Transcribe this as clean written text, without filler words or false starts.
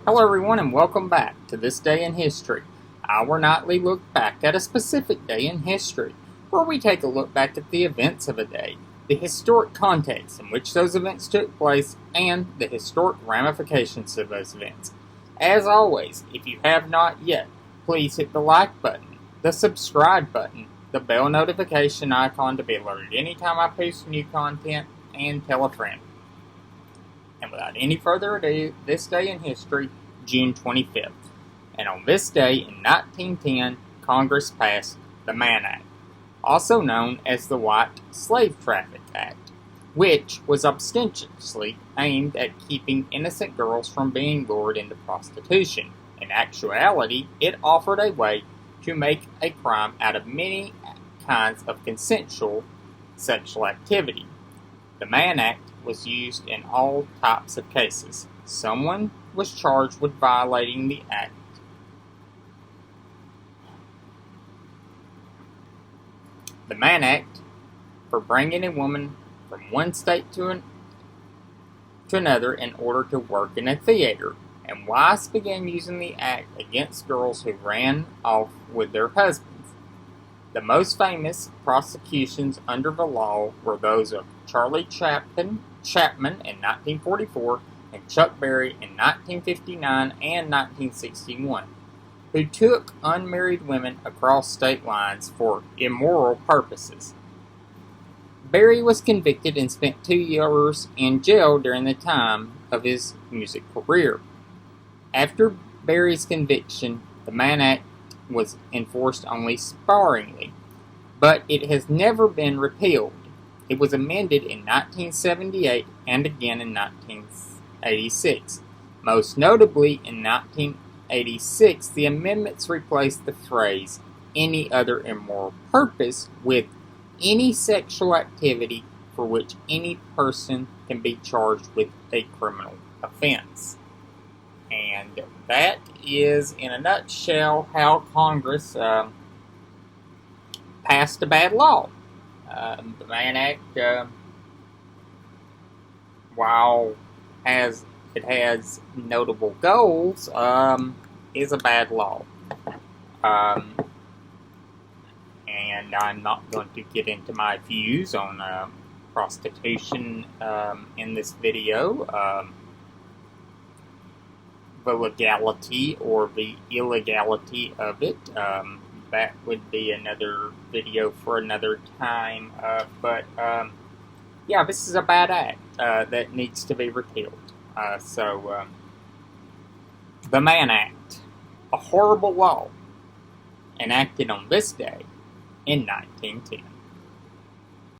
Hello everyone and welcome back to This Day in History, our nightly look back at a specific day in history, where we take a look back at the events of a day, the historic context in which those events took place, and the historic ramifications of those events. As always, if you have not yet, please hit the like button, the subscribe button, the bell notification icon to be alerted anytime I post new content, and tell a friend. And without any further ado, this day in history, June 25th. And on this day in 1910, Congress passed the Mann Act, also known as the White Slave Traffic Act, which was ostensibly aimed at keeping innocent girls from being lured into prostitution. In actuality, it offered a way to make a crime out of many kinds of consensual sexual activity. The Mann Act was used in all types of cases. Someone was charged with violating the act. The Mann Act for bringing a woman from one state to another in order to work in a theater, and Weiss began using the act against girls who ran off with their husbands. The most famous prosecutions under the law were those of Charlie Chapman in 1944 and Chuck Berry in 1959 and 1961, who took unmarried women across state lines for immoral purposes. Berry was convicted and spent 2 years in jail during the time of his music career. After Berry's conviction, the Mann Act was enforced only sparingly, but it has never been repealed. It was amended in 1978 and again in 1986. Most notably, in 1986, the amendments replaced the phrase "any other immoral purpose" with "any sexual activity for which any person can be charged with a criminal offense." And that is, in a nutshell, how Congress passed a bad law. The Mann Act, while it has notable goals, is a bad law. And I'm not going to get into my views on prostitution in this video. The legality or the illegality of it. That would be another video for another time. Yeah, this is a bad act that needs to be repealed. The Mann Act, a horrible law, enacted on this day in 1910.